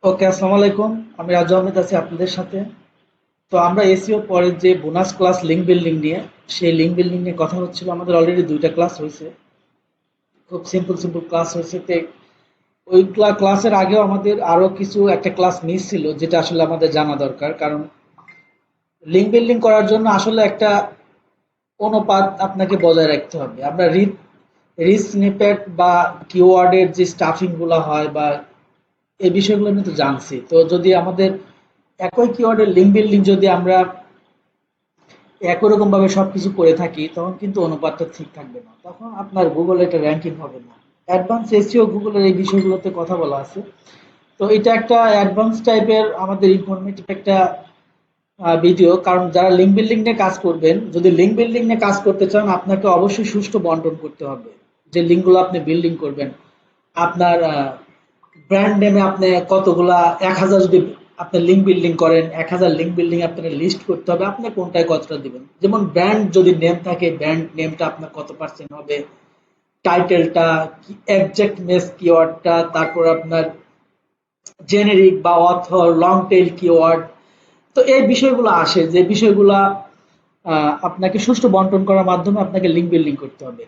ওকে, আসসালামু আলাইকুম। আমি রাজু আহমেদ আছি আপনাদের সাথে। তো আমরা এসইও পরের যে বোনাস ক্লাস লিঙ্ক বিল্ডিং নিয়ে, সেই লিঙ্ক বিল্ডিং নিয়ে কথা হচ্ছিল। আমাদের অলরেডি দুইটা ক্লাস হয়েছে, খুব সিম্পল সিম্পল ক্লাস হয়েছে। ওই ক্লাসের আগেও আমাদের আরো কিছু একটা ক্লাস মিস ছিল, যেটা আসলে আমাদের জানা দরকার। কারণ লিঙ্ক বিল্ডিং করার জন্য আসলে একটা অনুপাত আপনাকে বজায় রাখতে হবে। আমরা রিচ স্নিপেট বা কিওয়ার্ডের যে স্টাফিং গুলা হয় বা এই বিষয়গুলো আমি তো জানছি। তো যদি আমাদের একই কিওয়ার্ডের লিঙ্ক বিল্ডিং যদি আমরা একই রকম ভাবে সবকিছু করে থাকি, তখন কিন্তু অনুপাতটা ঠিক থাকবে না, তখন আপনার গুগলে একটা র্যাঙ্কিং হবে না। অ্যাডভান্স এসইও গুগলের এই বিষয়গুলোতে কথা বলা আছে। তো এটা একটা অ্যাডভান্স টাইপের আমাদের ইনফরমেটিভ একটা ভিডিও। কারণ যারা লিঙ্ক বিল্ডিং নিয়ে কাজ করবেন, যদি লিঙ্ক বিল্ডিং নিয়ে কাজ করতে চান, আপনাকে অবশ্যই সুষ্ঠু বন্টন করতে হবে। যে লিঙ্কগুলো আপনি বিল্ডিং করবেন, আপনার ব্র্যান্ড নেমে আপনি কতগুলা ১,০০০ যদি আপনি লিঙ্ক বিল্ডিং করেন, ১,০০০ লিঙ্ক বিল্ডিং আপনার লিস্ট করতে হবে, আপনি কোনটায় কতটা দিবেন। যেমন ব্র্যান্ড যদি নেম থাকে, ব্র্যান্ড নেমটা আপনার কত পার্সেন্ট হবে, টাইটেলটা, এক্সাক্টনেস কিওয়ার্ডটা, তারপর আপনার জেনেরিক বা অথর, লং টেইল কিওয়ার্ড। তো এই বিষয়গুলো আসে, যে বিষয়গুলা আপনাকে সুষ্ঠু বন্টন করার মাধ্যমে আপনাকে লিঙ্ক বিল্ডিং করতে হবে।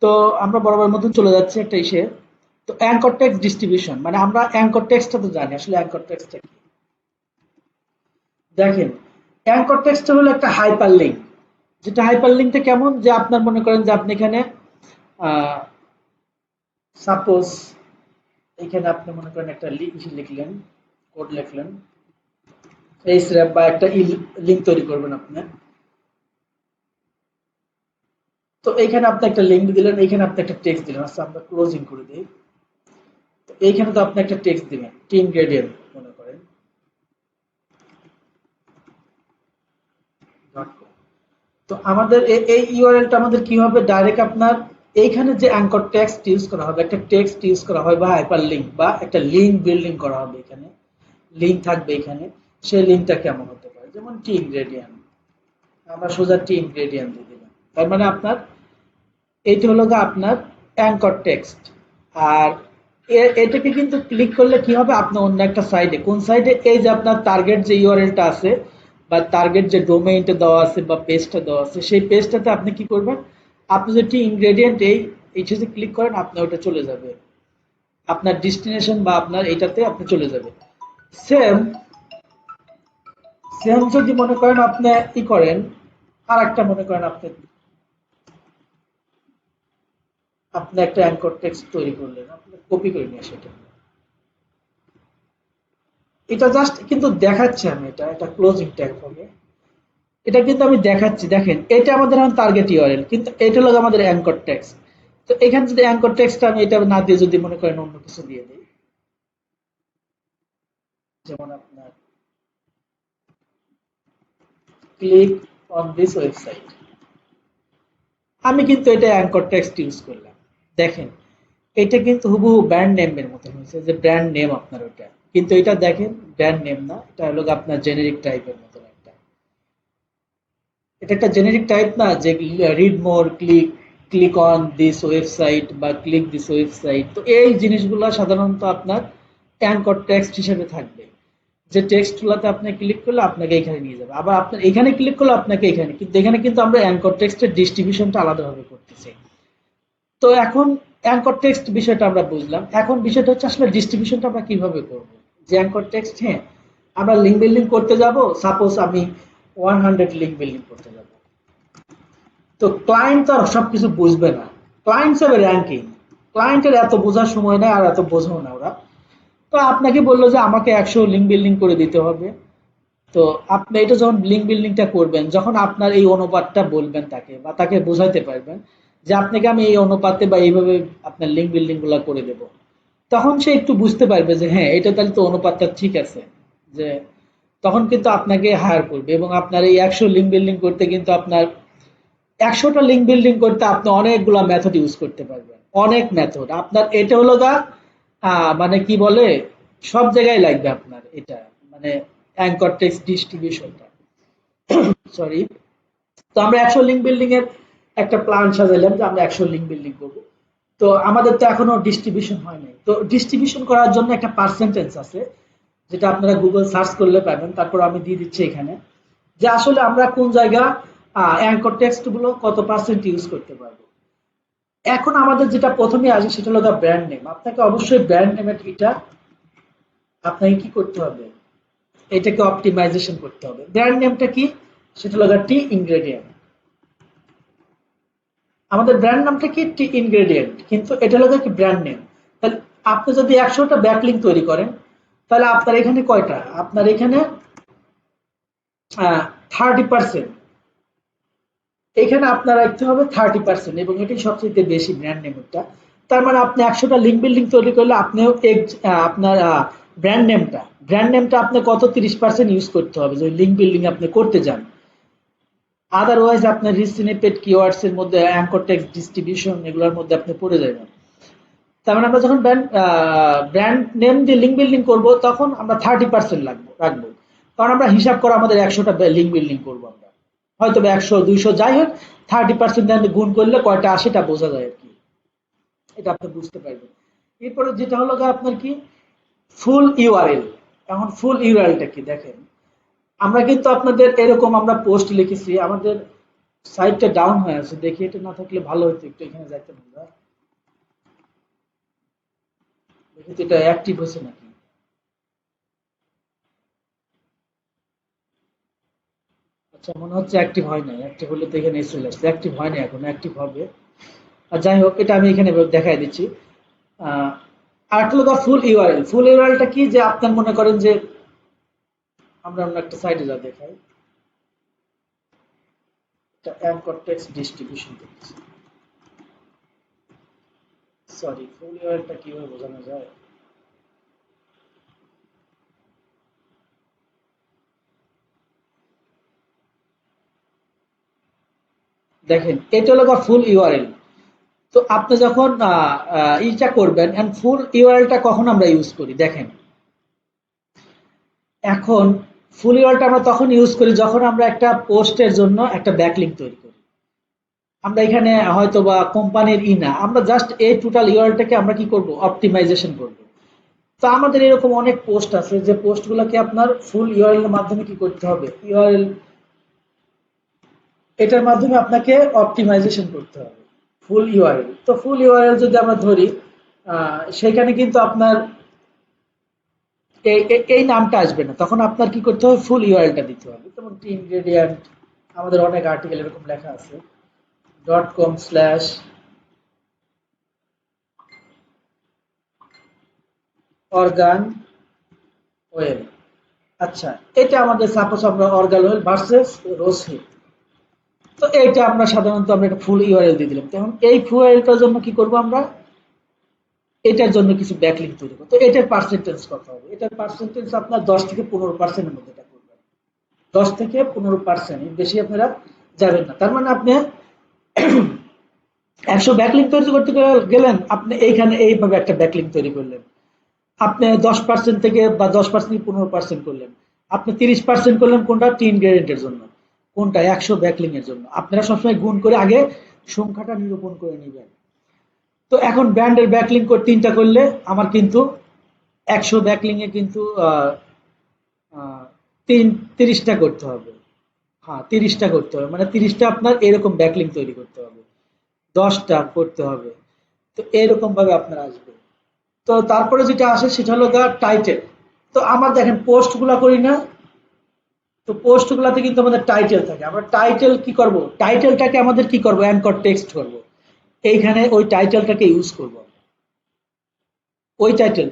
তো আমরা বরাবর মতন চলে যাচ্ছি একটা ইসে। তো অ্যাঙ্কর টেক্সট ডিস্ট্রিবিউশন, মানে আমরা অ্যাঙ্কর টেক্সটটা তো জানি। আসলে অ্যাঙ্কর টেক্সটটা কি দেখেন, অ্যাঙ্কর টেক্সট হলো একটা হাইপার লিঙ্ক। যেটা হাইপার লিঙ্কটা কেমন, যে আপনার মনে করেন যে আপনি এখানে সাপোজ এখানে আপনি মনে করেন একটা লিখলেন, কোড লিখলেন, এই স্র্যাপ বা একটা লিঙ্ক তৈরি করবেন আপনি। তো এইখানে আপনি একটা লিঙ্ক দিলেন, এইখানে আপনি একটা টেক্সট দিলেন। আচ্ছা, আমরা ক্লোজিং করে দিই। তো এইখানে তো আপনি একটা টেক্সট দিবেন, টিম গ্রেডিয়েন্ট মনে করেন .com। তো আমাদের এই ইউআরএলটা আমাদের কি হবে, ডাইরেক্ট আপনার এইখানে যে অ্যাঙ্কর টেক্সট ইউজ করা হবে, একটা টেক্সট ইউজ করা হয় বা হাইপার লিঙ্ক বা একটা লিঙ্ক বিল্ডিং করা হবে। এখানে লিঙ্ক থাকবে, এখানে সেই লিঙ্কটা কেমন হতে পারে, যেমন টি ইনগ্রেডিয়েন্ট। আমরা সোজা টি ইনগ্রেডিয়েন্ট দিয়ে দিলাম। তার মানে আপনার এইটা হলো গিয়ে আপনার অ্যাঙ্কর টেক্সট। আর এটাকে কিন্তু ক্লিক করলে কি হবে, আপনি অন্য একটা সাইডে, কোন সাইডে, এই যে আপনার টার্গেট যে ইউআরএলটা আছে বা টার্গেট যে ডোমেইনটা দেওয়া আছে বা পেজটা দেওয়া আছে, সেই পেজটাতে আপনি কি করবেন, আপনি যদি ইনগ্রেডিয়েন্ট এই যদি ক্লিক করেন, আপনি ওটা চলে যাবে আপনার ডেস্টিনেশন বা আপনার এইটাতে আপনি চলে যাবে। সেম সেম যদি মনে করেন আপনি ই করেন, আর একটা মনে করেন আপনি আপনি একটা অ্যাঙ্কর টেক্সট তৈরি করলেন, আপনি কপি করে নিয়ে সেটা, এটা জাস্ট কিন্তু দেখাচ্ছি আমি, এটা একটা ক্লোজিং ট্যাগ হবে। এটা কিন্তু আমি দেখাচ্ছি, দেখেন এটা আমাদের এখন টার্গেট ইউআরএল, কিন্তু এটা হলো আমাদের অ্যাঙ্কর টেক্সট। তো এখানে যদি অ্যাঙ্কর টেক্সটটা আমি এটা না দিয়ে যদি মনে করেন অন্য কিছু দিয়ে দিই, যেমন আপনার ক্লিক অন দিস ওয়েবসাইট, আমি কিন্তু এটা অ্যাঙ্কর টেক্সট ইউজ করলাম। দেখেন, এটা কিন্তু হুবহু ব্র্যান্ড নেমের মতো হয়েছে, যে ব্র্যান্ড নেম আপনার ওটা, কিন্তু এটা দেখেন ব্র্যান্ড নেম না, এটা হলো আপনার জেনেরিক টাইপের মতো একটা। এটা একটা জেনেরিক টাইপ না, যে read more, click on this website বা ক্লিক দিস ওয়েবসাইট। তো এই জিনিসগুলো সাধারণত আপনার অ্যাঙ্কর টেক্সট হিসেবে থাকবে, যে টেক্সটগুলোতে আপনি ক্লিক করলে আপনাকে এখানে নিয়ে যাবে, আবার আপনার এখানে ক্লিক করলে আপনাকে এখানে, কিন্তু এখানে কিন্তু আমরা অ্যাঙ্কর টেক্সটের ডিস্ট্রিবিউশনটা আলাদাভাবে করতেছি। তো এখন অ্যাঙ্কর টেক্সট বিষয়টা আমরা বুঝলাম, এখন বিষয়টা হচ্ছে আসলে ডিস্ট্রিবিউশনটা আমরা কিভাবে করব। যে অ্যাঙ্কর টেক্সট, হ্যাঁ, আমরা লিঙ্ক বিল্ডিং করতে যাব, সাপোজ আমি 100 লিঙ্ক বিল্ডিং করতে যাব। তো ক্লায়েন্ট তো আর সবকিছু বুঝবে না, ক্লায়েন্ট হিসেবে র্যাঙ্কিং, ক্লায়েন্টের এত বোঝার সময় নেই আর এত বোঝাও না ওরা। তো আপনাকে বললো যে আমাকে 100 লিঙ্ক বিল্ডিং করে দিতে হবে। তো আপনি এটা যখন লিঙ্ক বিল্ডিংটা করবেন, যখন আপনার এই অনুপাতটা বলবেন তাকে বা তাকে বোঝাইতে পারবেন যে আপনাকে আমি এই অনুপাতে বা এইভাবে আপনার লিঙ্ক বিল্ডিং গুলা করে দেব, তখন সে একটু বুঝতে পারবে যে হ্যাঁ, এটা তাহলে তো অনুপাতটা ঠিক আছে। যে তখন কিন্তু আপনাকে হায়ার করবে, এবং আপনার এই 100 লিঙ্ক বিল্ডিং করতে কিন্তু আপনার 100টা লিঙ্ক বিল্ডিং করতে আপনি অনেকগুলা মেথড ইউজ করতে পারবেন, অনেক মেথড আপনার। এটা হলো গা মানে কি বলে, সব জায়গায় লাগবে আপনার এটা, মানে অ্যাঙ্কর টেক্সট ডিস্ট্রিবিউশনটা, সরি। তো আমরা 100 লিঙ্ক বিল্ডিং এর একটা প্ল্যান সাজাইলাম, যে আমরা 100 লিঙ্ক বিল্ডিং করব। তো আমাদের তো এখনো ডিস্ট্রিবিউশন হয় নাই। তো ডিস্ট্রিবিউশন করার জন্য একটা পার্সেন্টেজ আছে, যেটা আপনারা গুগল সার্চ করলে পাবেন। তারপর আমি দিয়ে দিচ্ছি এখানে যে আসলে আমরা কোন জায়গা অ্যাঙ্কর টেক্সট গুলো কত পার্সেন্ট ইউজ করতে পারবো। এখন আমাদের যেটা প্রথমে আসে সেটা হলো ব্র্যান্ড নেম। আপনাকে অবশ্যই ব্র্যান্ড নেমের এটা আপনাকে কি করতে হবে, এটাকে অপটিমাইজেশন করতে হবে। ব্র্যান্ড নেমটা কি, সেটা হলো টি ইনগ্রেডিয়েন্ট। আমাদের ব্র্যান্ড নামটা কি, টি ইনগ্রেডিয়েন্ট, কিন্তু এটা হলো কি ব্র্যান্ড নেম। তাহলে আপনি যদি 100টা ব্যাকলিঙ্ক তৈরি করেন, তাহলে আপনার এখানে কয়টা, আপনার এখানে 30%, এখানে আপনার রাখতে হবে 30%, এবং এটাই সবচেয়ে বেশি ব্র্যান্ড নেমটা। তার মানে আপনি 100টা লিঙ্ক বিল্ডিং তৈরি করলে আপনিও আপনার ব্র্যান্ড নেমটা আপনি কত 30% ইউজ করতে হবে যদি লিঙ্ক বিল্ডিং আপনি করতে যান। আদারওয়াইজ আপনার রিচ সিনিপেট কিওয়ার্ডস এর মধ্যে অ্যাঙ্কর টেক্সট ডিস্ট্রিবিউশন এগুলোর মধ্যে আপনি পড়ে যাবেন। তার মানে আমরা যখন ব্র্যান্ড নেম দিয়ে লিঙ্ক বিল্ডিং করব তখন আমরা 30% রাখবো, কারণ আমরা হিসাব করে আমাদের 100টা লিঙ্ক বিল্ডিং করবো, আমরা হয়তো 100 200 যাই হোক 30% দিয়ে গুণ করলে কয়টা আসে এটা বোঝা যায় আর কি, এটা আপনি বুঝতে পারবেন। এরপরে যেটা হলো আপনার কি ফুল ইউআরএল। এখন ফুল ইউআরএলটা কি দেখেন, আমরা কিন্তু আপনাদের এরকম আমরা পোস্ট লিখেছি, আমাদের সাইটটা ডাউন হয়ে আছে, দেখি এটা না থাকলে ভালো হতো, একটু এখানে যাইতে আমরা দেখি তো এটা অ্যাক্টিভ হয়েছে নাকি। আচ্ছা, মনে হচ্ছে অ্যাক্টিভ হয় নাই, অ্যাক্টিভ হলে তো এখানে এসে আসছে, অ্যাক্টিভ হয় না, এখন অ্যাক্টিভ হবে। আর যাই হোক, এটা আমি এখানে দেখাই দিচ্ছি। আর হলো ফুল ইউআরএল। ফুল ইউআরএলটা কি, যে আপনার মনে করেন যে আমরা অন্য একটা সাইটে যা দেখাই, এটা অ্যাঙ্কর টেক্সট ডিস্ট্রিবিউশন দেখছি। সরি, ফুল ইউআরএলটা কিভাবে বোঝানো যায়। দেখেন, এটা হলো ফুল ইউআরএল। তো আপনি যখন ইটা করবেন, এন্ড ফুল ইউআরএলটা কখন আমরা ইউজ করি দেখেন, এখন ফুল ইউআরএলটা আমরা তখন ইউজ করি যখন আমরা একটা পোস্টের জন্য একটা ব্যাকলিংক তৈরি করি। আমরা এখানে হয়তো বা কোম্পানির না, আমরা জাস্ট এই টোটাল ইউআরএলটাকে আমরা কি করব, অপটিমাইজেশন করব। তো আমাদের এরকম অনেক পোস্ট আছে যে পোস্টগুলোকে আপনার ফুল ইউআরএল এর মাধ্যমে কি করতে হবে, ইউআরএল এটার মাধ্যমে আপনাকে অপটিমাইজেশন করতে হবে ফুল ইউআরএল। তো ফুল ইউআরএল যদি আমরা ধরি, সেখানে কিন্তু আপনার এই নামটা আসবে না, তখন আপনার কি করতে হবে, ফুল ইউআরএলটা দিতে হবে। যেমন টি ইনগ্রেডিয়েন্ট, আমাদের অনেক আর্টিকেল এরকম লেখা আছে, .com/ অর্গান ওয়েল। আচ্ছা, এটা আমাদের সাপোজ আমরা অর্গান ওয়েল ভার্সেস রোজ হিপ। তো এইটা আমরা সাধারণত আমরা একটা ফুল ইউআরএল দিয়ে দিলাম। তখন এই ফুল ইউআরএলটার জন্য কি করব আমরা, এটার জন্য কিছু ব্যাকলিংক তৈরি করব। তো এটার পার্সেন্টেজ কত হবে, এটার পার্সেন্টেজ আপনার 10 থেকে 15% এর মধ্যে এটা করবেন। 10 থেকে 15%, এর বেশি আপনারা যাবেন না। তার মানে আপনি 100 ব্যাকলিংক তৈরি করতে গেলেন, আপনি এইখানে এইভাবে একটা ব্যাকলিংক তৈরি করলেন, আপনি 10% থেকে বা 10% 15% করলেন, আপনি 30% করলেন কোনটা, টিন গ্রেডেন্টের জন্য, কোনটা 100 ব্যাকলিং এর জন্য। আপনারা সবসময় গুণ করে আগে সংখ্যাটা নিরূপণ করে নেবেন। তো এখন ব্র্যান্ডের ব্যাকলিং করে 3টা করলে আমার কিন্তু 100 ব্যাকলিং এ কিন্তু আহ, আহ, 30টা করতে হবে। হ্যাঁ, 30টা করতে হবে, মানে 30টা আপনার এরকম ব্যাকলিং তৈরি করতে হবে, 10টা করতে হবে। তো এরকম ভাবে আপনার আসবে। তো তারপরে যেটা আসে সেটা হলো টাইটেল। তো আমার দেখেন পোস্ট গুলা করি না, তো পোস্ট গুলাতে কিন্তু আমাদের টাইটেল থাকে, আমরা টাইটেল কি করব, টাইটেলটাকে আমাদের কি করব, অ্যাঙ্কর টেক্সট করব, এইখানে ওই টাইটেলটাকে ইউজ করব, ওই টাইটেল।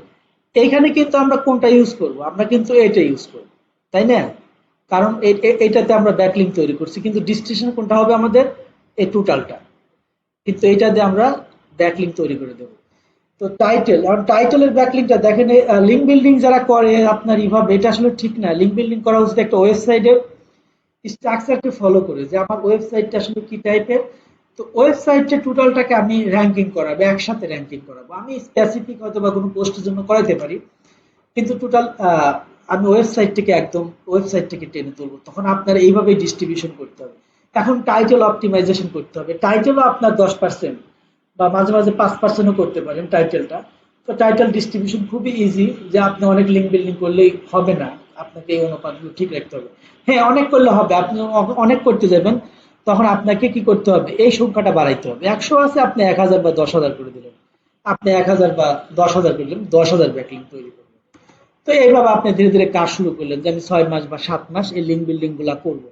এইখানে কিন্তু আমরা কোনটা ইউজ করব, আমরা কিন্তু এটা ইউজ করব, তাই না, কারণ এইটাতে আমরা ব্যাকলিং তৈরি করছি, কিন্তু ডিসক্রিপশন কোনটা হবে আমাদের, এই টোটালটা, কিন্তু এইটা দিয়ে আমরা ব্যাকলিং তৈরি করে দেবো। তো টাইটেল, এখন টাইটেলের ব্যাকলিংটা দেখেন, লিঙ্ক বিল্ডিং যারা করে আপনার এইভাবে, এটা আসলে ঠিক না। লিঙ্ক বিল্ডিং করা উচিত একটা ওয়েবসাইটের স্ট্রাকচারকে ফলো করে, যে আমার ওয়েবসাইটটা আসলে কি টাইপের। তো ওয়েবসাইটে টোটালটাকে আমি র্যাঙ্কিং করাবো, একসাথে র্যাঙ্কিং করাবো। আমি স্পেসিফিক হয়তো বা কোনো পোস্টের জন্য করাইতে পারি, কিন্তু টোটাল আমি ওয়েবসাইটটিকে একদম ওয়েবসাইটটিকে টেনে তুলবো, তখন আপনার এইভাবেই ডিস্ট্রিবিউশন করতে হবে। এখন টাইটেল অপটিমাইজেশন করতে হবে, টাইটেলও আপনার 10% বা মাঝে মাঝে 5%ও করতে পারেন টাইটেলটা। তো টাইটেল ডিস্ট্রিবিউশন খুবই ইজি, যে আপনি অনেক লিঙ্ক বিল্ডিং করলেই হবে না, আপনাকে এই অনুপাতগুলো ঠিক রাখতে হবে। হ্যাঁ, অনেক করলে হবে, আপনি অনেক করতে যাবেন, তখন আপনাকে কি করতে হবে, এই সংখ্যাটা বাড়াইতে হবে। 100 আছে, আপনি 1000 বা 10,000 করে দিলেন, আপনি 1000 বা 10,000 করে দিলেন, 10,000 ব্যাকলিঙ্ক তৈরি করবেন। তো এইভাবে আপনি ধীরে ধীরে কাজ শুরু করলেন, যে আমি 6 মাস বা 7 মাস এই লিঙ্ক বিল্ডিং গুলা করবো।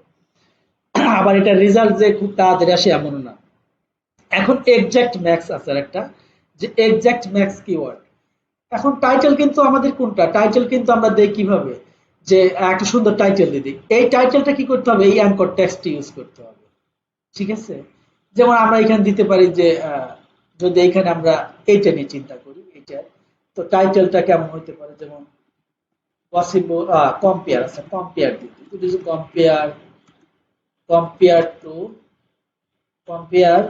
আবার এটা রেজাল্ট যে খুব তাড়াতাড়ি আসে এমনও না। এখন এক্সাক্ট ম্যাক্স আছে আর একটা, যে এক্সাক্ট ম্যাক্স কিওয়ার্ড। এখন টাইটেল কিন্তু আমাদের কোনটা, টাইটেল কিন্তু আমরা দেই কিভাবে, যে একটা সুন্দর টাইটেল দিয়ে দিই, এই টাইটেলটা কি করতে হবে, এই অ্যাঙ্কর টেক্সট ইউজ করতে হবে। ঠিক আছে, যেমন আমরা এখানে দিতে পারি যে যদি এখানে আমরা এইটা নিয়ে চিন্তা করি, এটা তো টাইটেলটা কেমন হতে পারে, যেমন পসিবল কম্পেয়ার আছে, কম্পেয়ার দিতে compare, compare to, compare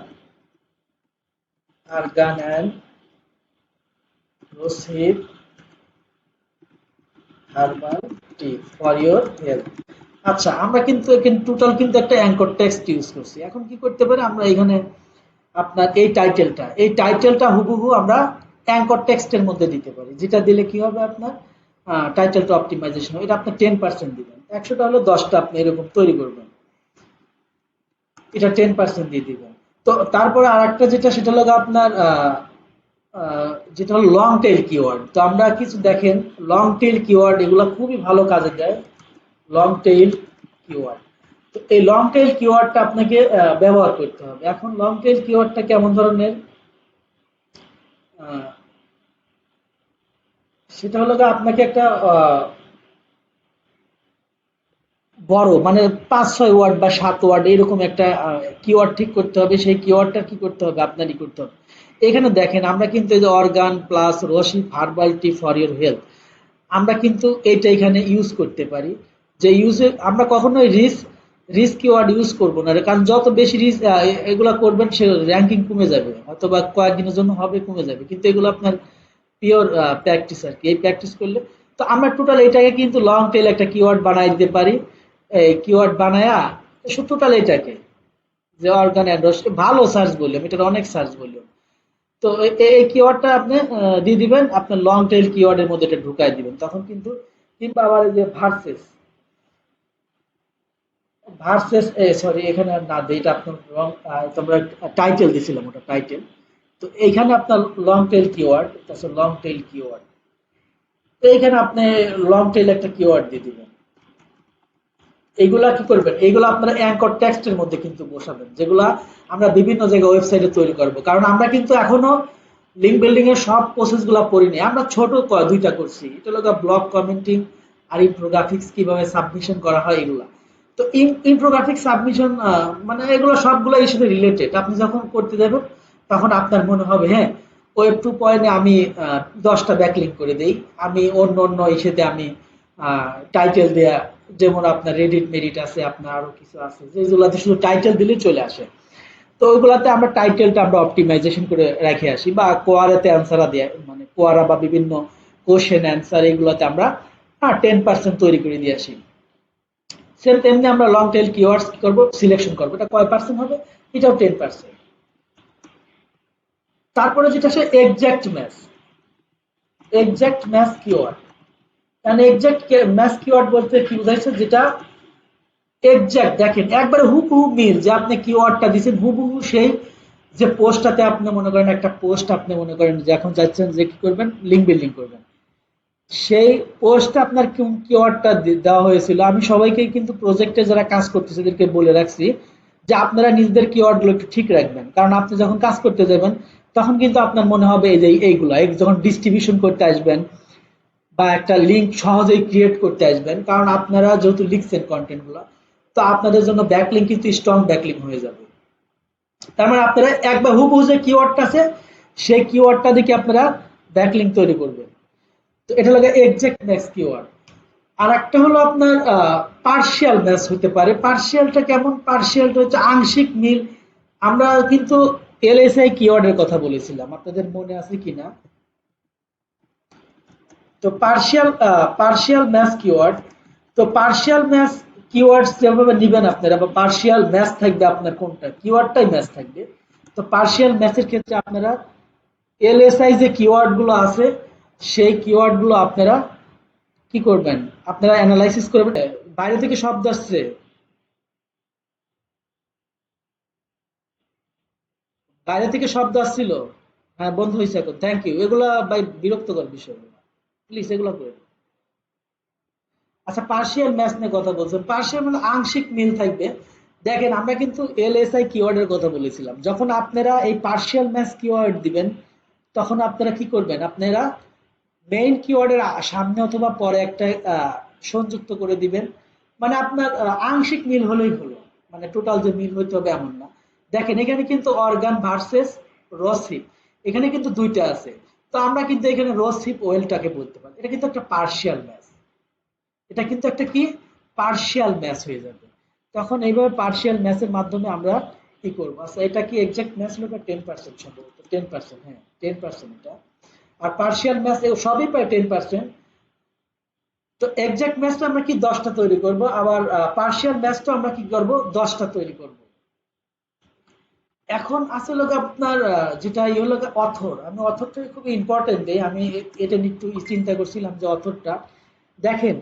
argan and rosehip herbal tea for your health. আচ্ছা, আমরা কিন্তু এখানে টোটাল কিন্তু একটা অ্যাঙ্কর টেক্সট ইউজ করছি। এখন কি করতে পারি আমরা এখানে, আপনার এই টাইটেলটা হুবহু আমরা অ্যাঙ্কর টেক্সটের মধ্যে দিতে পারি, যেটা দিলে কি হবে আপনার টাইটেলটা অপটিমাইজেশন হবে। এটা আপনি 10% দিবেন, 100টা হলে 10টা আপনি এরকম তৈরি করবেন, এটা 10% দিয়ে দিবেন। তো তারপরে আর একটা যেটা, সেটা হলো আপনার যেটা হলো লং টেল কিওয়ার্ড। তো আমরা কিছু দেখেন, লং টেল কিওয়ার্ড এগুলো খুবই ভালো কাজে দেয়, লং টেইল কিওয়ার্ড। তো এই লং টেইল কিওয়ার্ডটা আপনাকে ব্যবহার করতে হবে। এখন লং টেইল কিওয়ার্ডটা কেমন ধরনের, আহ, সেটা হলো গিয়ে আপনাকে একটা বড় মানে 5-6 ওয়ার্ড বা 7 ওয়ার্ড এরকম একটা কিওয়ার্ড ঠিক করতে হবে। সেই কিওয়ার্ডটা কি করতে হবে, আপনারই করতে হবে। এখানে দেখেন আমরা কিন্তু এই যে অর্গান প্লাস রশি herbal tea for your health, আমরা কিন্তু এইটা এখানে ইউজ করতে পারি। যে ইউজে আমরা কখনোই রিস্ক কিওয়ার্ড ইউজ করব না, কারণ যত বেশি রিস্ক এগুলা করবেন, সে র্যাঙ্কিং কমে যাবে, অথবা কয়েকদিনের জন্য হবে, কমে যাবে, কিন্তু এগুলো আপনার পিওর প্র্যাকটিস আর কি, এই প্র্যাকটিস করলে। তো আমরা টোটাল এটাকে কিন্তু লং টেল একটা কিওয়ার্ড বানাই দিতে পারি, এই কিওয়ার্ড বানায়া টোটাল এটাকে, যে অর্গান অ্যান্ড ভালো সার্চ বললাম, এটার অনেক সার্চ বললাম। তো এই কিওয়ার্ডটা আপনি দিয়ে দিবেন, আপনার লং টেল কিওয়ার্ডের মধ্যে এটা ঢুকাই দিবেন, তখন কিন্তু। কিংবা আবার এই যে ভার্সেস, ভার্সেস সরি এখানে আর না দিই, এটা আপনার রং, তোমরা টাইটেল দিছিলাম, ওটা টাইটেল। তো এইখানে আপনার লং টেল কিওয়ার্ড, তারপর লং টেল কিওয়ার্ড, তো এইখানে আপনি লং টেল একটা কিওয়ার্ড দিয়ে দিবেন। এইগুলা কি করবেন, এইগুলা আপনারা অ্যাঙ্কর টেক্সটের মধ্যে কিন্তু বসাবেন, যেগুলা আমরা বিভিন্ন জায়গায় ওয়েবসাইটে তৈরি করব। কারণ আমরা কিন্তু এখনো লিঙ্ক বিল্ডিং এর সব প্রসেস গুলা পড়িনি, আমরা ছোট দুইটা করছি, এটা হলো ব্লগ কমেন্টিং আর ইনফোগ্রাফিক্স কিভাবে সাবমিশন করা হয় এগুলা। তো ইনফোগ্রাফিক সাবমিশন মানে এগুলো সবগুলো এর সাথে রিলেটেড। আপনি যখন করতে যাবেন, তখন আপনার মনে হবে হ্যাঁ, ওয়েব 2.0 আমি 10টা ব্যাকলিঙ্ক করে দেই, আমি অন্য অন্য ইসেতে আমি টাইটেল দেয়া, যেমন আপনার রেডিট মেরিট আছে, আপনার আরো কিছু আছে যেগুলাতে শুধু টাইটেল দিলে চলে আসে। তো ওইগুলাতে আমরা টাইটেলটা আমরা অপটিমাইজেশন করে রেখে আসি, বা কোয়ারাতে অ্যান্সার দেয়, মানে কোয়ারা বা বিভিন্ন কোশ্চেন অ্যান্সার এগুলোতে আমরা 10% তৈরি করে দিয়ে আসি। সেম তেমনি আমরা লং টেল কিওয়ার্ডস কি করবো, সিলেকশন করবো, এটা কয় পার্সেন্ট হবে, এটাও 10%। তারপরে যেটা সে এক্সাক্ট ম্যাচ কিওয়ার্ড। কারণ এক্সাক্ট ম্যাচ কিওয়ার্ড বলতে কি বোঝাইছে, যেটা এক্সাক্ট দেখেন একবারে হুবহু মিল, যে আপনি কিওয়ার্ডটা দিয়েছেন হুবহু সেই, যে পোস্টটাতে আপনি মনে করেন একটা পোস্ট, আপনি মনে করেন যে এখন যাচ্ছেন যে কি করবেন, লিঙ্ক বিল্ডিং করবেন, সেই পোস্টে আপনার কিওয়ার্ডটা দেওয়া হয়েছিল। আমি সবাইকে কিন্তু প্রজেক্টে যারা কাজ করতেছে এদেরকে বলে রাখছি, যে আপনারা নিজেদের কিওয়ার্ডগুলো একটু ঠিক রাখবেন, কারণ আপনি যখন কাজ করতে যাবেন, তখন কিন্তু আপনার মনে হবে এই যে এইগুলা যখন ডিস্ট্রিবিউশন করতে আসবেন, বা একটা লিঙ্ক সহজেই ক্রিয়েট করতে আসবেন, কারণ আপনারা যেহেতু লিখছেন কন্টেন্ট গুলো, তো আপনাদের জন্য ব্যাকলিঙ্ক কিন্তু স্ট্রং ব্যাকলিঙ্ক হয়ে যাবে। তার মানে আপনারা একবার হুবহু যে কিওয়ার্ডটা আছে, সেই কিওয়ার্ডটা দেখে আপনারা ব্যাকলিঙ্ক তৈরি করবেন। তো এটা লাগে এক্সাক্ট ম্যাচ কিওয়ার্ড। আর একটা হলো আপনার পার্শিয়াল ম্যাচ হতে পারে। পার্শিয়ালটা কেমন, পার্শিয়ালটা হচ্ছে আংশিক মিল। আমরা কিন্তু এলএসআই কিওয়ার্ডের কথা বলেছিলাম, আপনাদের মনে আছে কিনা। তো পার্শিয়াল ম্যাচ কিওয়ার্ড, তো পার্শিয়াল ম্যাচ কিওয়ার্ডস যেভাবে নিবেন আপনারা, বা পার্শিয়াল ম্যাচ থাকবে আপনার কোনটা কিওয়ার্ডটাই ম্যাচ থাকবে। তো পার্শিয়াল ম্যাচের ক্ষেত্রে আপনারা এলএসআই যে কিওয়ার্ড গুলো আছে সেই কিওয়ার্ড গুলো আপনারা কি করবেন, আপনারা অ্যানালাইসিস করবেন। বাইরে থেকে শব্দ আসছে, বাইরে থেকে শব্দ আসছিল। হ্যাঁ, বন্ধ হয়েছে এখন, থ্যাংক ইউ। এগুলা ভাই বিরক্তকর বিষয়, প্লিজ এগুলো করে। আচ্ছা, পার্শিয়াল ম্যাচ নিয়ে কথা বলছেন, পার্শিয়াল মানে আংশিক মিল থাকবে। দেখেন আমরা কিন্তু এলএসআই কিওয়ার্ডের কথা বলেছিলাম, যখন আপনারা এই পার্শিয়াল ম্যাচ কিওয়ার্ড দিবেন তখন আপনারা কি করবেন, আপনারা মেইন কিওয়ার্ডের সামনে অথবা পরে একটা সংযুক্ত করে দিবেন। মানে আপনার আংশিক মিল হলেই হলো, মানে টোটাল যে মিল হইতে হবে এমন না। দেখেন এখানে কিন্তু অর্গান ভার্সেস রসিপ, এখানে কিন্তু দুইটা আছে। তো আমরা কিন্তু এখানে রসিপ ওয়েলটাকে বলতে পারি, এটা কিন্তু একটা পার্শিয়াল ম্যাচ, এটা কিন্তু একটা কি পার্শিয়াল ম্যাচ হয়ে যাবে। তখন এইভাবে পার্শিয়াল ম্যাচের মাধ্যমে আমরা কি করবো। আচ্ছা, এটা কি এক্সাক্ট ম্যাচ হলো 10% সম্ভবত, 10%, হ্যাঁ 10% এটা। আর পার্শিয়াল ম্যাচ সবই প্রায় 10%। তো এক্সাক্ট ম্যাচটা আমরা কি 10টা তৈরি করব, আবার পার্শিয়াল ম্যাচটা আমরা কি করব 10টা তৈরি করব। এখন আসলে আপনার যেটা ইয়ে হলো অথর, আমি অথরটা খুব ইম্পর্টেন্ট দেই, আমি এটা নিয়ে একটু চিন্তা করছিলাম যে অথরটা দেখেন,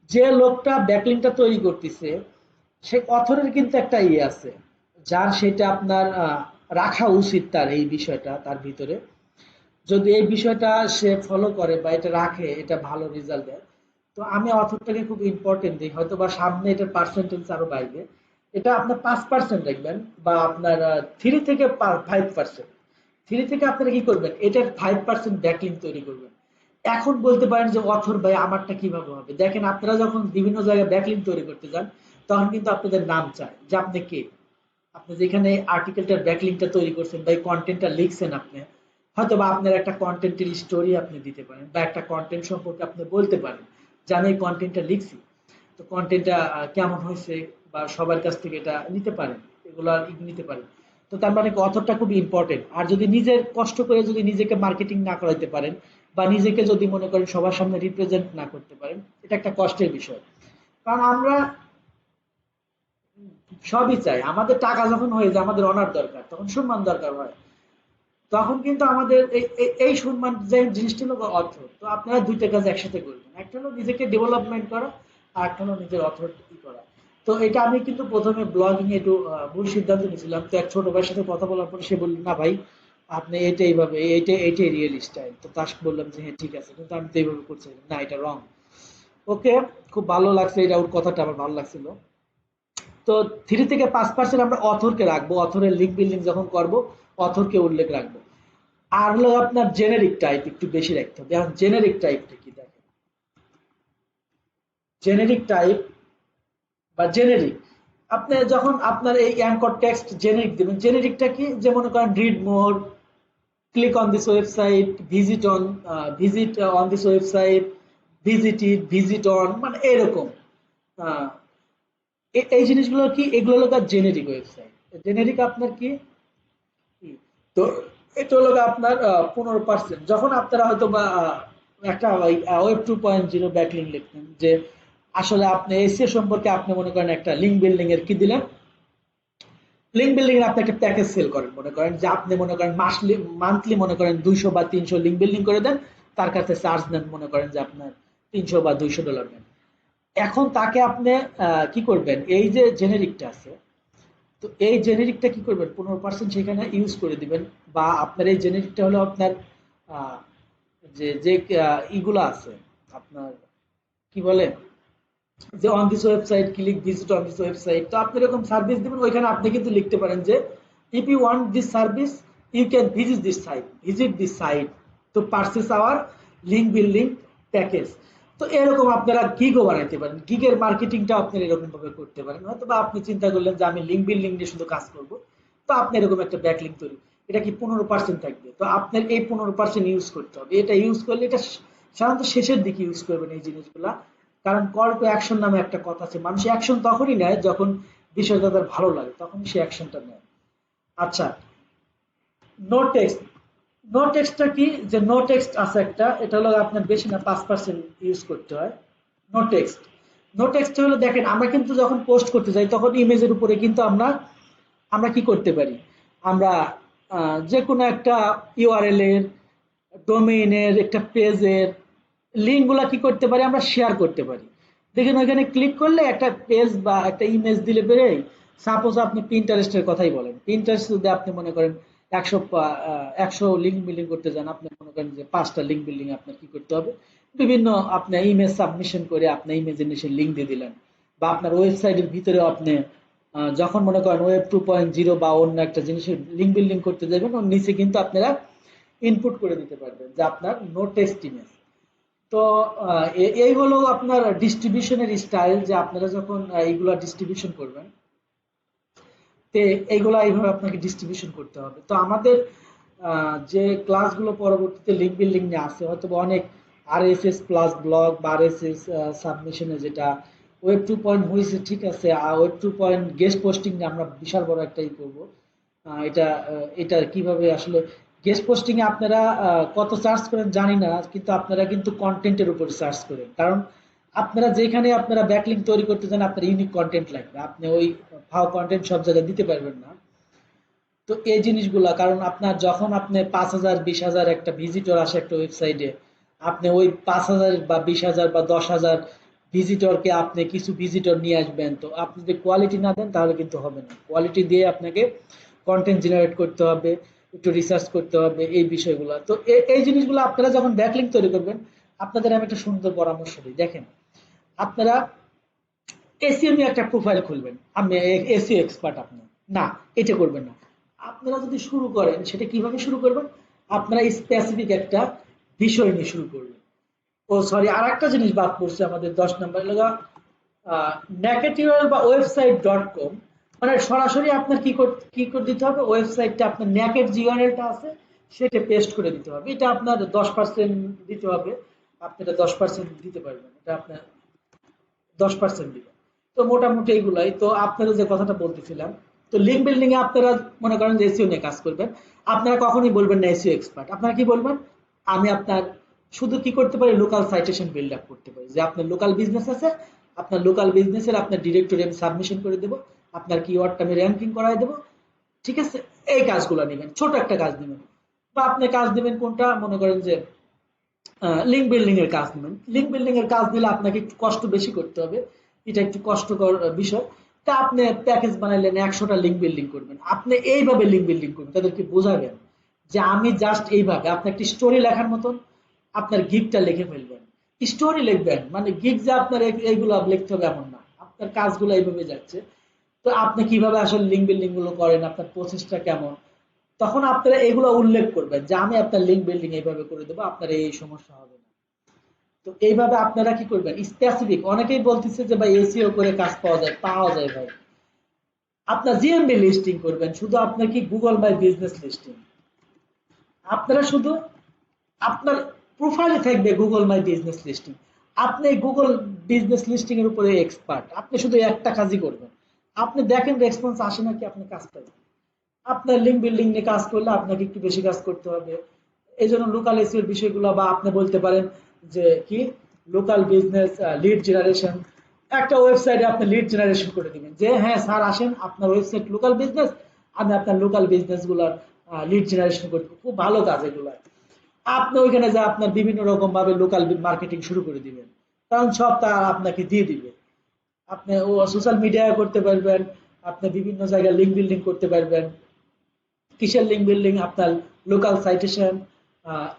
যে লোকটা ব্যাকলিংটা তৈরি করতেছে সেই অথরের কিন্তু একটা ইয়ে আছে, যার সেটা আপনার রাখা উচিত, তার এই বিষয়টা তার ভিতরে যদি এই বিষয়টা সে ফলো করে বা এটা রাখে, এটা ভালো রেজাল্ট দেয়। তো আমি অথরটাকে খুব ইম্পর্টেন্ট দিই, হয়তো বা সামনে এটার পার্সেন্টেজ আরো বাড়বে। এটা আপনার 5% রাখবেন, বা আপনার 3 থেকে 5%। 3 থেকে আপনারা কি করবেন, এটার 5% ব্যাকলিং তৈরি করবেন। এখন বলতে পারেন যে অথর ভাই আমারটা কিভাবে হবে, দেখেন আপনারা যখন বিভিন্ন জায়গায় ব্যাকলিং তৈরি করতে যান তখন কিন্তু আপনাদের নাম চায় যে আপনি কে, আপনি যেখানে আর্টিকেলটার ব্যাকলিংকটা তৈরি করছেন বা কন্টেন্টটা লিখছেন, আপনি হয়তো বা আপনার একটা কন্টেন্টের স্টোরি আপনি দিতে পারেন, বা একটা কন্টেন্ট সম্পর্কে আপনি বলতে পারেন যে আমি এই কন্টেন্টটা লিখছি, তো কন্টেন্টটা কেমন হয়েছে, বা সবার কাছ থেকে এটা নিতে পারেন, এগুলো নিতে পারেন। তো তার মানে অথরটা খুব ইম্পর্টেন্ট। আর যদি নিজের কষ্ট করে যদি নিজেকে মার্কেটিং না করাইতে পারেন, বা নিজেকে যদি মনে করেন সবার সামনে রিপ্রেজেন্ট না করতে পারেন, এটা একটা কষ্টের বিষয়। কারণ আমরা সবই চাই, আমাদের টাকা যখন হয়ে যায় আমাদের অনার দরকার, তখন সম্মান দরকার হয়। তখন কিন্তু আমাদের এই সম্মান যে জিনিসটা হলো অর্থ। তো আপনারা দুইটা কাজ একসাথে করবেন, একটা হলো নিজেকে ডেভেলপমেন্ট করা, আর একটা হলো নিজের অথরিটি করা। তো এটা আমি কিন্তু প্রথমে ব্লগিং একটু ভুল সিদ্ধান্ত নিয়েছিলাম। তো এক ছোট ভাইয়ের সাথে কথা বলার পর সে বলল না ভাই আপনি এটা এইভাবে, এইটাই রিয়েল স্টাইল। তো তার বললাম যে হ্যাঁ ঠিক আছে, কিন্তু আমি তো এইভাবে করছি না, এটা রং। ওকে, খুব ভালো লাগছে, এটা ওর কথাটা আমার ভালো লাগছিল। তো 3 থেকে 5% আমরা অথরকে রাখবো, অথরের লিঙ্ক বিল্ডিং যখন করব অথরকে উল্লেখ রাখবো। আর হলো আপনার জেনেরিক টাইপ একটু বেশি রাখতে হবে। এখন জেনেরিক টাইপটা কি দেখেন, জেনেরিক টাইপ বা জেনেরিক, আপনি যখন আপনার এই অ্যাঙ্কর টেক্সট জেনেরিক দেবেন, জেনেরিকটা কি, যে মনে করেন read more, click on this website, visit on this website, visit it, visit on, মানে এরকম আহ, এই জিনিসগুলো কি, এগুলো হলো জেনেরিক ওয়েবসাইট। জেনেরিক আপনার কি, তো এটা হলো আপনার 15%। যখন আপনারা হয়তো বা একটা ওয়েব 2.0 ব্যাকলিং লিখতেন, যে আসলে আপনি এসিও সম্পর্কে আপনি মনে করেন একটা লিঙ্ক বিল্ডিং এর কি দিলেন, লিঙ্ক বিল্ডিং এর আপনি একটা প্যাকেজ সেল করেন, মনে করেন যে আপনি মনে করেন মাসলি মান্থলি মনে করেন 200 বা 300 লিঙ্ক বিল্ডিং করে দেন, তার কাছে চার্জ নেন মনে করেন যে আপনার 300 বা $200 নেন। এখন তাকে আপনি কি করবেন, এই যে জেনেরিকটা আছে, তো এই জেনেরিকটা কি করবেন, 15% সেখানে ইউজ করে দিবেন। বা আপনার এই জেনেরিকটা হলো আপনার আহ, যে যে ইগুলো আছে আপনার কি বলে, যে on this website click visit on this website, তো আপনি এরকম সার্ভিস দিবেন, ওইখানে আপনি কিন্তু লিখতে পারেন যে if you want this service you can visit this site to purchase our link building package. তো এরকম আপনারা গিগও বানাইতে পারেন, গিগের মার্কেটিংটা আপনারা এরকম ভাবে করতে পারেন। হয়তো বা আপনি চিন্তা করলেন যে আমি লিঙ্ক বিল্ডিং নিয়ে শুধু কাজ করব, তো আপনি এরকম একটা ব্যাকলিং তৈরি, এটা কি 15% থাকবে, তো আপনার এই 15% ইউজ করতে হবে। এটা ইউজ করলে এটা সাধারণত শেষের দিকে ইউজ করবেন এই জিনিসগুলা। কারণ কল টু অ্যাকশন নামে একটা কথা আছে, মানুষ অ্যাকশন তখনই নেয় যখন বিষয়টা তাদের ভালো লাগে, তখন সে অ্যাকশনটা নেয়। আচ্ছা, নো টেক্সট, নো টেক্সটটা কি, যে নো টেক্সট আছে একটা, এটা হলো আপনার বেশি না 5% ইউজ করতে হয় নো টেক্সট। নো টেক্সট হলো দেখেন আমরা কিন্তু যখন পোস্ট করতে যাই তখন ইমেজের উপরে কিন্তু আমরা আমরা কি করতে পারি, আমরা যে কোনো একটা ইউআরএল এর ডোমেইনের, একটা পেজের লিঙ্কগুলা কি করতে পারি, আমরা শেয়ার করতে পারি। দেখেন ওইখানে ক্লিক করলে একটা পেজ বা একটা ইমেজ দিলে পেরে, সাপোজ আপনি পিন্টারেস্টের কথাই বলেন, পিন্টারেস্ট যদি আপনি মনে করেন 100 লিঙ্ক বিল্ডিং করতে যান, আপনি মনে করেন যে 5টা লিঙ্ক বিল্ডিং আপনার কি করতে হবে, বিভিন্ন আপনার ইমেজ সাবমিশন করে আপনার ইমেজের নিচে লিঙ্ক দিয়ে দিলেন, বা আপনার ওয়েবসাইটের ভিতরে আপনি যখন মনে করেন ওয়েব 2.0 বা অন্য একটা জিনিসের লিঙ্ক বিল্ডিং করতে যাবেন, ওর নিচে কিন্তু আপনারা ইনপুট করে দিতে পারবেন যে আপনার নো টেক্সট ইমেজ। তো এই হলো আপনার ডিস্ট্রিবিউশনের স্টাইল, যে আপনারা যখন এইগুলা ডিস্ট্রিবিউশন করবেন, তে এইগুলা এইভাবে আপনাকে ডিস্ট্রিবিউশন করতে হবে। তো আমাদের যে ক্লাসগুলো পরবর্তীতে লিঙ্ক বিল্ডিং নিয়ে আসে, হয়তো বা অনেক আরএসএস প্লাস ব্লগ বা আরএসএস সাবমিশনে, যেটা ওয়েব 2 হয়েছে ঠিক আছে, আর ওয়েব 2 গেস্ট পোস্টিং নিয়ে আমরা বিশাল বড় একটাই করবো। এটা কিভাবে আসলে গেস্ট পোস্টিং এ আপনারা কত চার্জ করেন জানি না, কিন্তু আপনারা কিন্তু কন্টেন্টের উপর চার্জ করেন, কারণ আপনারা যেখানে আপনারা ব্যাকলিঙ্ক তৈরি করতে চান, আপনার ইউনিক কন্টেন্ট লাগবে, আপনি ওই ফাও কন্টেন্ট সব জায়গায় দিতে পারবেন না। তো এই জিনিসগুলা, কারণ আপনার যখন আপনি 5,000 20,000 একটা ভিজিটর আসে একটা ওয়েবসাইটে, আপনি ওই 5,000 বা 20,000 বা 10,000 ভিজিটরকে আপনি কিছু ভিজিটর নিয়ে আসবেন, তো আপনি যদি কোয়ালিটি না দেন তাহলে কিন্তু হবে না। কোয়ালিটি দিয়ে আপনাকে কন্টেন্ট জেনারেট করতে হবে, একটু রিসার্চ করতে হবে এই বিষয়গুলো। তো এই জিনিসগুলো আপনারা যখন ব্যাকলিঙ্ক তৈরি করবেন, আপনাদের আমি একটা সুন্দর পরামর্শ দিই। দেখেন, আপনারা এসিও নিয়ে একটা প্রোফাইল খুলবেন, আমি এসিও এক্সপার্ট, আপনি না, এটা করবেন না। আপনারা যদি শুরু করেন, সেটা কিভাবে শুরু করবেন, আপনারা স্পেসিফিক একটা বিষয় নিয়ে শুরু করবেন। ও সরি, আর একটা জিনিস বাদ পড়ছে আমাদের 10 নম্বর লগা, নেগেটিভাল বা ওয়েবসাইট.com, মানে সরাসরি আপনার কি করে দিতে হবে, ওয়েবসাইটটা আপনার নেকেট যে ইউআরএলটা আছে সেটা পেস্ট করে দিতে হবে। এটা আপনার 10% দিতে হবে, আপনি এটা 10% দিতে পারবেন, এটা আপনার 10% দিবেন। তো মোটামুটি এইগুলাই। তো আপনারা যে কথাটা বলতেছিলাম, তো লিঙ্ক বিল্ডিং এ আপনারা মনে করেন যে এসইও নিয়ে কাজ করবেন, আপনারা কখনোই বলবেন না এসইও এক্সপার্ট, আপনারা কি বলবেন, আমি আপনার শুধু কি করতে পারি, লোকাল সাইটেশন বিল্ড আপ করতে পারি, যে আপনার লোকাল বিজনেস আছে, আপনার লোকাল বিজনেসের আপনার ডিরেক্টরি আমি সাবমিশন করে দেবো, আপনার কিওয়ার্ডটা আমি র্যাঙ্কিং করাই দেবো, ঠিক আছে। এই কাজগুলো নেবেন, ছোট একটা কাজ নেবেন। বা আপনি কাজ দিবেন কোনটা, মনে করেন যে লিঙ্ক বিল্ডিং এর কাজ নেবেন। লিঙ্ক বিল্ডিং এর কাজ দিলে আপনাকে একটু কষ্ট বেশি করতে হবে, এটা একটু কষ্টকর বিষয়। তা আপনি প্যাকেজ বানাইলেন, 100টা লিঙ্ক বিল্ডিং করবেন, আপনি এইভাবে লিঙ্ক বিল্ডিং করবেন, তাদেরকে বোঝাবেন যে আমি জাস্ট এইভাবে, আপনি একটি স্টোরি লেখার মতন আপনার গিগটা লিখে ফেলবেন, স্টোরি লিখবেন, মানে গিগ যে আপনার এইগুলো লিখতে হবে এমন না, আপনার কাজগুলো এইভাবে যাচ্ছে। তো আপনি কিভাবে আসলে লিঙ্ক বিল্ডিং গুলো করেন, আপনার প্রসেসটা কেমন, তখন আপনারা এগুলো উল্লেখ করবেন যে আমি আপনার লিঙ্ক বিল্ডিং এইভাবে করে দেবো, আপনার এই সমস্যা হবে না। তো এইভাবে আপনারা কি করবেন, স্পেসিফিক, অনেকেই বলতেছে যে ভাই এসইও করে কাজ পাওয়া যায়, পাওয়া যায় ভাই। আপনার জিএমবি লিস্টিং করবেন, শুধু আপনার কি গুগল মাই বিজনেস লিস্টিং, আপনারা শুধু আপনার প্রোফাইলে থাকবে গুগল মাই বিজনেস লিস্টিং, আপনি গুগল বিজনেস লিস্টিং এর উপরে এক্সপার্ট, আপনি শুধু একটা কাজই করবেন, আপনি দেখেন রেসপন্স আসে নাকি, আপনি কাজ পাবেন। আপনার লিঙ্ক বিল্ডিং নিয়ে কাজ করলে আপনাকে একটু বেশি কাজ করতে হবে। এই জন্য লোকাল এসিওর বিষয়গুলো, বা আপনি বলতে পারেন যে কি, লোকাল বিজনেস লিড জেনারেশন, একটা ওয়েবসাইটে আপনি লিড জেনারেশন করে দিবেন যে হ্যাঁ স্যার আসেন, আপনার ওয়েবসাইট লোকাল বিজনেস, আমি আপনার লোকাল বিজনেস গুলার লিড জেনারেশন করে দেবো। খুব ভালো কাজ এগুলো। আপনি ওইখানে যা আপনার বিভিন্ন রকম ভাবে লোকাল মার্কেটিং শুরু করে দিবেন, কারণ সব তারা আপনাকে দিয়ে দিবে। আপনি ও সোশ্যাল মিডিয়ায় করতে পারবেন, আপনি বিভিন্ন জায়গায় লিঙ্ক বিল্ডিং করতে পারবেন। কিসের লিঙ্ক বিল্ডিং, আপনার লোকাল সাইটেশন,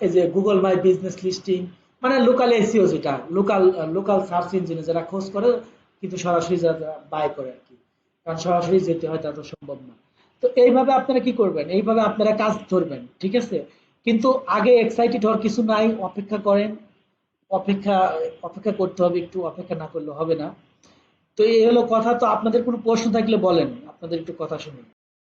এই যে গুগল মাই বিজনেস লিস্টিং, মানে লোকাল এসিও, যেটা লোকাল লোকাল সার্চ ইঞ্জিনে যারা খোঁজ করে, কিন্তু সরাসরি যারা বাই করে আর কি, কারণ সরাসরি যেতে হয় তা তো সম্ভব না। তো এইভাবে আপনারা কি করবেন, এইভাবে আপনারা কাজ ধরবেন, ঠিক আছে। কিন্তু আগে এক্সাইটেড হওয়ার কিছু নাই, অপেক্ষা করেন, অপেক্ষা অপেক্ষা করতে হবে, একটু অপেক্ষা না করলে হবে না। তো এই হলো কথা। তো আপনাদের কোনো প্রশ্ন থাকলে বলেন, আপনাদের একটু কথা শুনুন।